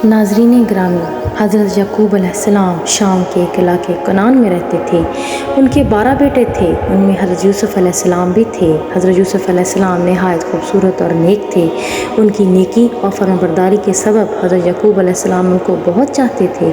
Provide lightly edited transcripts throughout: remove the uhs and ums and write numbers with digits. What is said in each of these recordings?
ناظرین گرامی، حضرت یعقوب علیہ السلام شام کے ایک علاقے کنان میں رہتے تھے۔ ان کے 12 بیٹے تھے، ان میں حضرت یوسف علیہ السلام بھی تھے۔ حضرت یوسف علیہ السلام نہایت خوبصورت اور نیک تھے۔ ان کی نیکی اور فرمانبرداری کے سبب حضرت یعقوب علیہ السلام ان کو بہت چاہتے تھے۔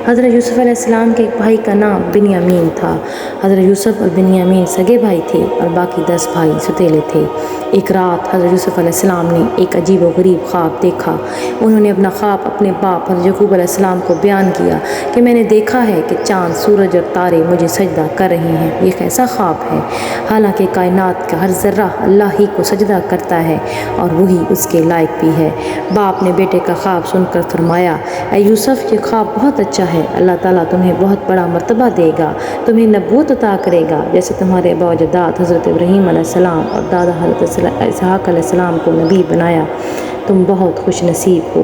حضرت یوسف علیہ السلام کے ایک بھائی کا نام بنیامین تھا۔ حضرت یوسف اور بنیامین سگے بھائی تھے اور باقی 10 بھائی ستیلے تھے۔ ایک رات حضرت یوسف علیہ السلام نے ایک عجیب و غریب خواب دیکھا۔ انہوں نے اپنا خواب اپنے باپ حضرت یعقوب علیہ السلام کو بیان کیا کہ میں نے دیکھا ہے کہ چاند، سورج اور تارے مجھے سجدہ کر رہے ہیں۔ یہ کیسا خواب ہے؟ حالانکہ کائنات کا ہر ذرہ اللہ ہی کو سجدہ کرتا ہے اور وہی اس کے لائق بھی ہے۔ باپ نے بیٹے کا خواب سن کر فرمایا، اے یوسف، یہ خواب بہت اچھا ہے۔ اللہ تعالیٰ تمہیں بہت بڑا مرتبہ دے گا، تمہیں نبوت عطا کرے گا، جیسے تمہارے ابا و اجداد حضرت ابراہیم علیہ السلام اور دادا حضرت اسحاق علیہ السلام کو نبی بنایا۔ تم بہت خوش نصیب ہو۔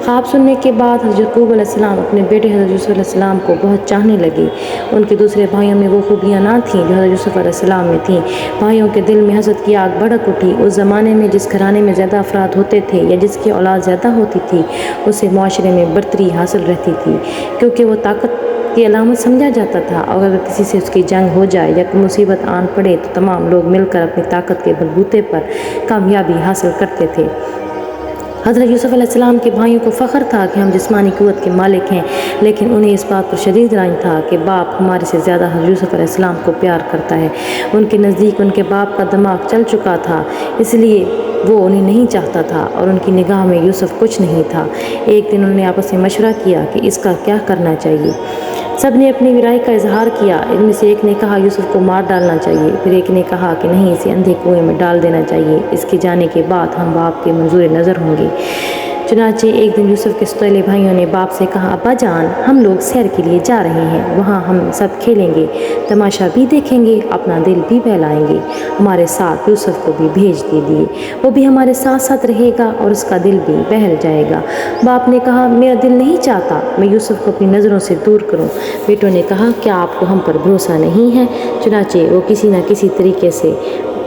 خواب سننے کے بعد حضرت یعقوب علیہ السلام اپنے بیٹے حضرت یوسف علیہ السلام کو بہت چاہنے لگے۔ ان کے دوسرے بھائیوں میں وہ خوبیاں نہ تھیں جو حضرت یوسف علیہ السلام میں تھیں۔ بھائیوں کے دل میں حسد کی آگ بھڑک اٹھی۔ اس زمانے میں جس گھرانے میں زیادہ افراد ہوتے تھے یا جس کی اولاد زیادہ ہوتی تھی، اسے معاشرے میں برتری حاصل رہتی تھی، کیونکہ وہ طاقت کی علامت سمجھا جاتا تھا، اور اگر کسی سے اس کی جنگ ہو جائے یا کوئی مصیبت آن پڑے تو تمام لوگ مل کر اپنی طاقت کے بلبوتے پر کامیابی حاصل کرتے تھے۔ حضرت یوسف علیہ السلام کے بھائیوں کو فخر تھا کہ ہم جسمانی قوت کے مالک ہیں، لیکن انہیں اس بات پر شدید رنج تھا کہ باپ ہمارے سے زیادہ حضرت یوسف علیہ السلام کو پیار کرتا ہے۔ ان کے نزدیک ان کے باپ کا دماغ چل چکا تھا، اس لیے وہ انہیں نہیں چاہتا تھا اور ان کی نگاہ میں یوسف کچھ نہیں تھا۔ ایک دن انہوں نے آپس میں مشورہ کیا کہ اس کا کیا کرنا چاہیے۔ سب نے اپنی رائے کا اظہار کیا۔ ان میں سے ایک نے کہا یوسف کو مار ڈالنا چاہیے، پھر ایک نے کہا کہ نہیں، اسے اندھے کنویں میں ڈال دینا چاہیے، اس کے جانے کے بعد ہم باپ کے منظور نظر ہوں گے۔ چنانچہ ایک دن یوسف کے ستیلے بھائیوں نے باپ سے کہا، ابا جان، ہم لوگ سیر کے لیے جا رہے ہیں، وہاں ہم سب کھیلیں گے، تماشا بھی دیکھیں گے، اپنا دل بھی بہلائیں گے، ہمارے ساتھ یوسف کو بھی بھیج دیجیے، وہ بھی ہمارے ساتھ ساتھ رہے گا اور اس کا دل بھی بہل جائے گا۔ باپ نے کہا، میرا دل نہیں چاہتا میں یوسف کو اپنی نظروں سے دور کروں۔ بیٹوں نے کہا، کیا آپ کو ہم پر بھروسہ نہیں ہے؟ چنانچہ وہ کسی نہ کسی طریقے سے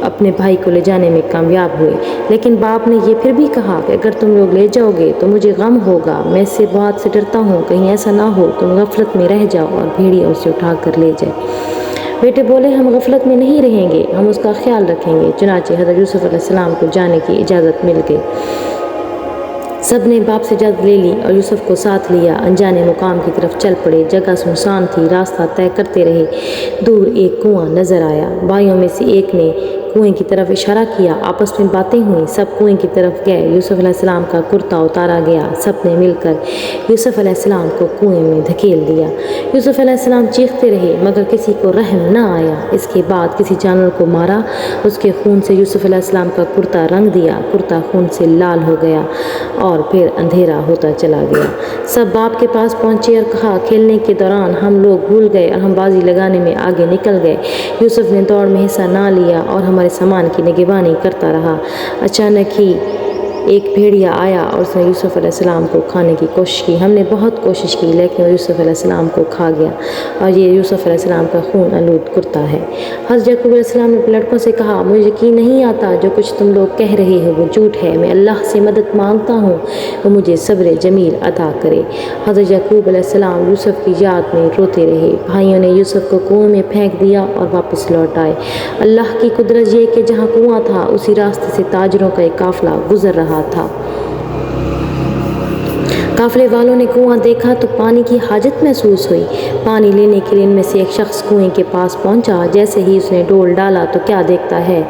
اپنے بھائی کو لے جانے میں کامیاب ہوئے، لیکن باپ نے یہ پھر بھی کہا کہ اگر تم لوگ لے جاؤ گے تو مجھے غم ہوگا، میں اس سے بہت سے ڈرتا ہوں، کہیں ایسا نہ ہو تم غفلت میں رہ جاؤ اور بھیڑیا اسے اٹھا کر لے جائے۔ بیٹے بولے، ہم غفلت میں نہیں رہیں گے، ہم اس کا خیال رکھیں گے۔ چنانچہ حضرت یوسف علیہ السلام کو جانے کی اجازت مل گئی۔ سب نے باپ سے اجازت لے لی اور یوسف کو ساتھ لیا، انجانے مقام کی طرف چل پڑے۔ جگہ سنسان تھی، راستہ طے کرتے رہے۔ دور ایک کنواں نظر آیا۔ بھائیوں میں سے ایک نے کنویں کی طرف اشارہ کیا، آپس میں باتیں ہوئیں، سب کنویں کی طرف گئے۔ یوسف علیہ السلام کا کرتا اتارا گیا، سب نے مل کر یوسف علیہ السلام کو کنویں میں دھکیل دیا۔ یوسف علیہ السلام چیختے رہے مگر کسی کو رحم نہ آیا۔ اس کے بعد کسی جانور کو مارا، اس کے خون سے یوسف علیہ السلام کا کرتا رنگ دیا، کرتا خون سے لال ہو گیا اور پھر اندھیرا ہوتا چلا گیا۔ سب باپ کے پاس پہنچے اور کہا، کھیلنے کے دوران ہم لوگ بھول گئے اور ہم بازی لگانے میں آگے نکل گئے۔ یوسف نے دوڑ میں حصہ نہ لیا اور ہمارے سامان کی نگہبانی کرتا رہا۔ اچانک ہی ایک بھیڑیا آیا اور اس نے یوسف علیہ السلام کو کھانے کی کوشش کی۔ ہم نے بہت کوشش کی لیکن وہ یوسف علیہ السلام کو کھا گیا، اور یہ یوسف علیہ السلام کا خون آلود کرتا ہے۔ حضرت یعقوب علیہ السلام نے اپنے لڑکوں سے کہا، مجھے یقین نہیں آتا جو کچھ تم لوگ کہہ رہے ہو وہ جھوٹ ہے، میں اللہ سے مدد مانگتا ہوں وہ مجھے صبر جمیل عطا کرے۔ حضرت یعقوب علیہ السلام یوسف کی یاد میں روتے رہے۔ بھائیوں نے یوسف کو کنویں میں پھینک دیا اور واپس لوٹ آئے۔ اللہ کی قدرت یہ کہ جہاں کنواں تھا اسی راستے سے تاجروں کا ایک قافلہ گزر رہا تھا۔ قافلے والوں نے کنواں دیکھا تو پانی کی حاجت محسوس ہوئی۔ پانی لینے کے لیے ان میں سے ایک شخص کنویں کے پاس پہنچا۔ جیسے ہی اس نے ڈول ڈالا تو کیا دیکھتا ہے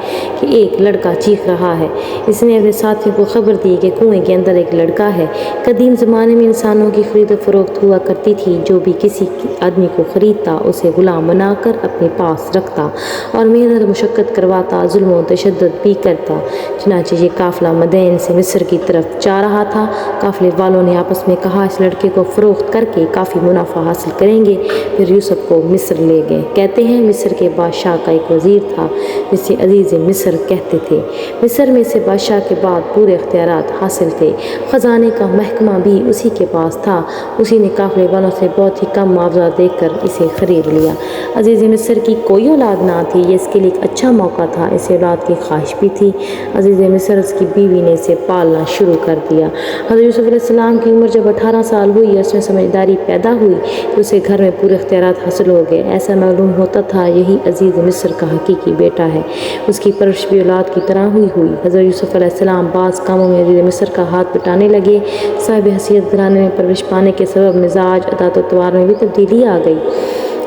کہ ایک لڑکا چیخ رہا ہے۔ اس نے اپنے ساتھیوں کو خبر دی کہ کنویں کے اندر ایک لڑکا ہے۔ قدیم زمانے میں انسانوں کی خرید و فروخت ہوا کرتی تھی، جو بھی کسی آدمی کو خریدتا اسے غلام بنا کر اپنے پاس رکھتا اور محنت و مشقت کرواتا، ظلم و تشدد بھی کرتا۔ چنانچہ یہ قافلہ مدین سے مصر کی طرف جا رہا تھا۔ قافلے والوں نے آپس میں کہا، اس لڑکے کو فروخت کر کے کافی منافع حاصل کریں گے، پھر یوسف کو مصر لے گئے۔ کہتے ہیں مصر کے بادشاہ کا ایک وزیر تھا جسے عزیز مصر کہتے تھے۔ مصر میں سے بادشاہ کے بعد پورے اختیارات حاصل تھے، خزانے کا محکمہ بھی اسی کے پاس تھا۔ اسی نے قافلے والوں سے بہت ہی کم معاوضہ دے کر اسے خرید لیا۔ عزیز مصر کی کوئی اولاد نہ تھی، یہ اس کے لیے ایک اچھا موقع تھا، اسے اولاد کی خواہش بھی تھی۔ عزیز مصر اس کی بیوی نے اسے پالنا شروع کر دیا۔ حضرت یوسف علیہ السلام کی عمر جب 18 سال ہوئی اس میں سمجھداری پیدا ہوئی تو اسے گھر میں پورے اختیارات حاصل ہو گئے۔ ایسا معلوم ہوتا تھا یہی عزیز مصر کا حقیقی بیٹا ہے۔ اس کی پرورش بھی اولاد کی طرح ہوئی۔ حضرت یوسف علیہ السلام بعض کاموں میں عزیز مصر کا ہاتھ بٹانے لگے۔ صاحب حیثیت گھرانے میں پرورش پانے کے سبب مزاج، عادات و اطوار میں بھی تبدیلی آ گئی۔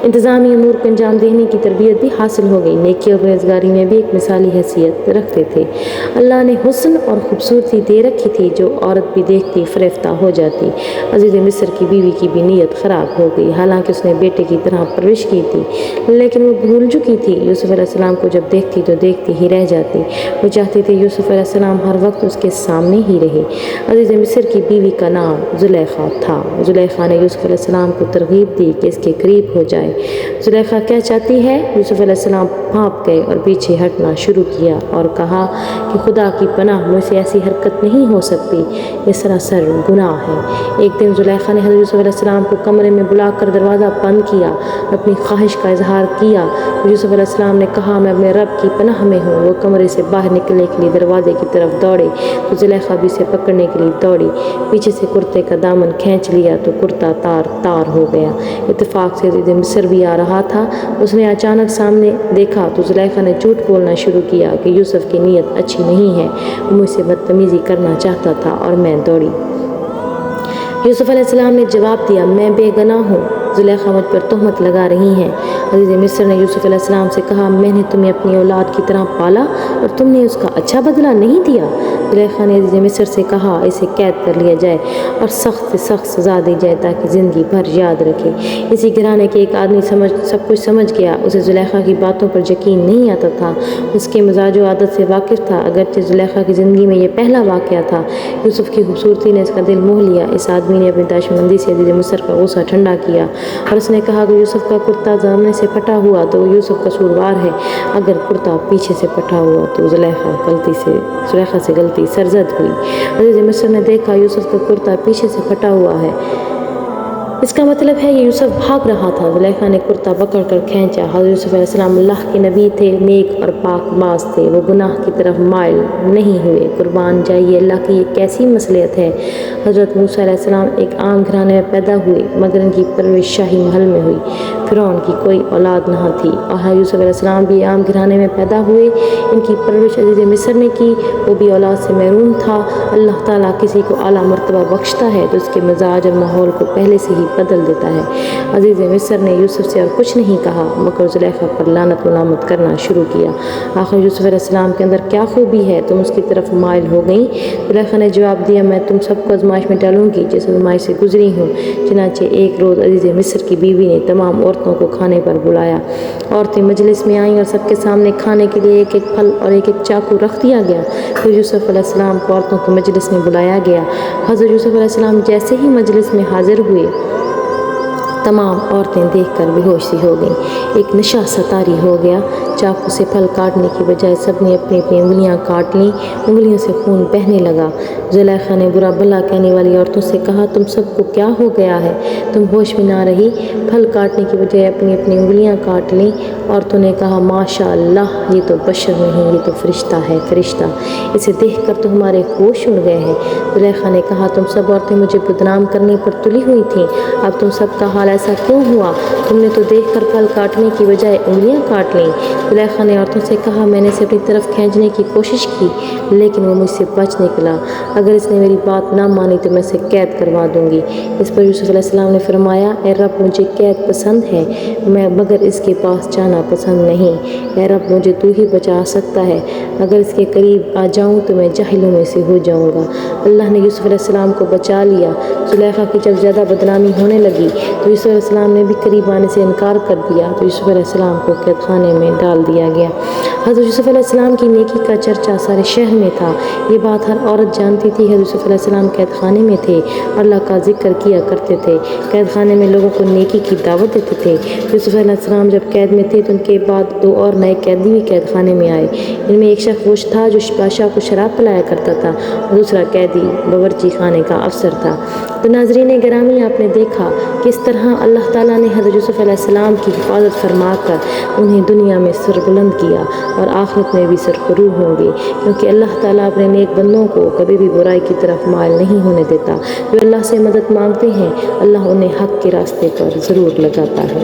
انتظامی امور کو انجام دینے کی تربیت بھی حاصل ہو گئی۔ نیکی اور پرہیزگاری میں بھی ایک مثالی حیثیت رکھتے تھے۔ اللہ نے حسن اور خوبصورتی دے رکھی تھی جو عورت بھی دیکھتی فریفتہ ہو جاتی۔ عزیز مصر کی بیوی کی بھی نیت خراب ہو گئی، حالانکہ اس نے بیٹے کی طرح پرورش کی تھی، لیکن وہ بھول چکی تھی۔ یوسف علیہ السلام کو جب دیکھتی تو دیکھتی ہی رہ جاتی۔ وہ چاہتی تھی یوسف علیہ السلام ہر وقت اس کے سامنے ہی رہے۔ عزیز مصر کی بیوی کا نام زلیخا تھا۔ زلیخا نے یوسف علیہ السلام کو ترغیب دی کہ اس کے قریب ہو جائے۔ زلیخا کیا چاہتی ہے؟ یوسف علیہ السلام بھاپ گئے اور پیچھے ہٹنا شروع کیا اور کہا کہ خدا کی پناہ، مجھ سے ایسی حرکت نہیں ہو سکتی، یہ سراسر گناہ ہے۔ ایک دن زلیخا نے حضرت یوسف علیہ السلام کو کمرے میں بلا کر دروازہ بند کیا، اپنی خواہش کا اظہار کیا۔ یوسف علیہ السلام نے کہا میں اپنے رب کی پناہ میں ہوں۔ وہ کمرے سے باہر نکلنے کے لیے دروازے کی طرف دوڑے تو زلیخا بھی اسے پکڑنے کے لیے دوڑی۔ پیچھے سے کرتے کا دامن کھینچ لیا تو کرتا تار تار ہو گیا۔ اتفاق سے عزیز مصر بھی آ رہا تھا۔ اس نے اچانک سامنے دیکھا تو زلیخا نے جھوٹ بولنا شروع کیا کہ یوسف کی نیت اچھی نہیں ہے، وہ مجھ سے بدتمیزی کرنا چاہتا تھا اور میں دوڑی۔ یوسف علیہ السلام نے جواب دیا میں بے گناہ ہوں، زلیخا مجھ پر تہمت لگا رہی ہیں۔ عزیز مصر نے یوسف علیہ السلام سے کہا میں نے تمہیں اپنی اولاد کی طرح پالا اور تم نے اس کا اچھا بدلہ نہیں دیا۔ زلیخا نے عزیز مصر سے کہا اسے قید کر لیا جائے اور سخت سے سخت سزا دی جائے تاکہ زندگی بھر یاد رکھے۔ اسی گھرانے کے ایک آدمی سب کچھ سمجھ گیا۔ اسے زلیخا کی باتوں پر یقین نہیں آتا تھا، اس کے مزاج و عادت سے واقف تھا، اگرچہ زلیخا کی زندگی میں یہ پہلا واقعہ تھا۔ یوسف کی خوبصورتی نے اس کا دل موہ لیا۔ اس آدمی نے اپنی دانشمندی سے عزیز مصر کا غصہ ٹھنڈا کیا اور اس نے کہا کہ یوسف کا کرتا سامنے سے پھٹا ہوا تو یوسف قصوروار ہے، اگر کرتا پیچھے سے پھٹا ہوا تو زلیخا سے غلطی سرزد ہوئی۔ عزیز مصر نے دیکھا یوسف کا کرتا پیچھے سے پھٹا ہوا ہے، اس کا مطلب ہے یہ یوسف بھاگ رہا تھا۔ زلیخا نے کرتا پکڑ کر کھینچا۔ حضرت یوسف علیہ السلام اللہ کے نبی تھے، نیک اور پاک باز تھے، وہ گناہ کی طرف مائل نہیں ہوئے۔ قربان جائیے اللہ کی یہ کیسی مصلحت ہے۔ حضرت موسیٰ علیہ السلام ایک عام گھرانے میں پیدا ہوئے مگر ان کی پرورش شاہی محل میں ہوئی۔ فرعون کی کوئی اولاد نہ تھی اور حضرت یوسف علیہ السلام بھی عام گھرانے میں پیدا ہوئے، ان کی پرورش عزیز مصر نے کی، وہ بھی اولاد سے محروم تھا۔ اللہ تعالیٰ کسی کو اعلیٰ مرتبہ بخشتا ہے تو اس کے مزاج اور ماحول کو پہلے سے ہی بدل دیتا ہے۔ عزیز مصر نے یوسف سے اور کچھ نہیں کہا مگر زلیخا پر لعنت و لامت کرنا شروع کیا۔ آخر یوسف علیہ السلام کے اندر کیا خوبی ہے تم اس کی طرف مائل ہو گئیں؟ زلیخا نے جواب دیا میں تم سب کو آزمائش میں ڈالوں گی جس آزمائش سے گزری ہوں۔ چنانچہ ایک روز عزیز مصر کی بیوی نے تمام عورتوں کو کھانے پر بلایا۔ عورتیں مجلس میں آئیں اور سب کے سامنے کھانے کے لیے ایک ایک پھل اور ایک ایک چاقو رکھ دیا گیا۔ پھر یوسف علیہ السلام کو عورتوں کے مجلس میں بلایا گیا۔ حضرت یوسف علیہ السلام جیسے ہی مجلس میں حاضر ہوئے تمام عورتیں دیکھ کر بے ہوش سی ہو گئیں، ایک نشہ سا طاری ہو گیا۔ چاقو سے پھل کاٹنے کی بجائے سب نے اپنی اپنی انگلیاں کاٹ لیں، انگلیوں سے خون بہنے لگا۔ زلیخا نے برا بھلا کہنے والی عورتوں سے کہا تم سب کو کیا ہو گیا ہے، تم ہوش میں نہ رہی؟ پھل کاٹنے کی بجائے اپنی اپنی انگلیاں کاٹ لیں۔ عورتوں نے کہا ماشاء اللہ، یہ تو بشر نہیں، یہ تو فرشتہ ہے، فرشتہ، اسے دیکھ کر تو ہمارے ہوش اڑ گئے ہیں۔ زلیخا نے کہا تم سب عورتیں مجھے بدنام کرنے پر تلی ہوئی تھیں، اب تم سب کا حال ایسا کیوں ہوا؟ تم نے تو دیکھ کر پھل کاٹنے کی بجائے انگلیاں کاٹ لیں۔ زلیخا نے عورتوں سے کہا میں نے اسے اپنی طرف کھینچنے کی کوشش کی لیکن وہ مجھ سے بچ نکلا، اگر اس نے میری بات نہ مانی تو میں اسے قید کروا دوں گی۔ اس پر یوسف علیہ السلام نے فرمایا اے رب مجھے قید پسند ہے مگر اس کے پاس جانا پسند نہیں۔ اے رب مجھے تو ہی بچا سکتا ہے، اگر اس کے قریب آ جاؤں تو میں جاہلوں میں سے ہو جاؤں گا۔ اللہ نے یوسف علیہ السلام کو بچا لیا۔ زلیخا کی جب زیادہ بدنامی ہونے لگی تو یوسف علیہ السلام نے بھی قریب آنے سے انکار کر دیا تو یوسف علیہ السلام کو قید خانے میں ڈال دیا گیا۔ حضرت یوسف علیہ السلام کی نیکی کا چرچا سارے شہر میں تھا، یہ بات ہر عورت جانتی تھی۔ حضرت یوسف علیہ السلام قید خانے میں تھے، اللہ کا ذکر کیا کرتے تھے، قید خانے میں لوگوں کو نیکی کی دعوت دیتے تھے۔ یوسف علیہ السلام جب قید میں تھے تو ان کے بعد 2 اور نئے قیدی بھی قید خانے میں آئے۔ ان میں ایک شخص وہ تھا جو بادشاہ کو شراب پلایا کرتا تھا اور دوسرا قیدی باورچی خانے کا افسر تھا۔ تو ناظرین گرامی آپ نے دیکھا کس طرح طرح اللہ تعالیٰ نے حضرت یوسف علیہ السلام کی حفاظت فرما کر انہیں دنیا میں سربلند کیا اور آخرت میں بھی سرفروغ ہوں گے، کیونکہ اللہ تعالیٰ اپنے نیک بندوں کو کبھی بھی برائی کی طرف مائل نہیں ہونے دیتا۔ جو اللہ سے مدد مانگتے ہیں اللہ انہیں حق کے راستے پر ضرور لگاتا ہے۔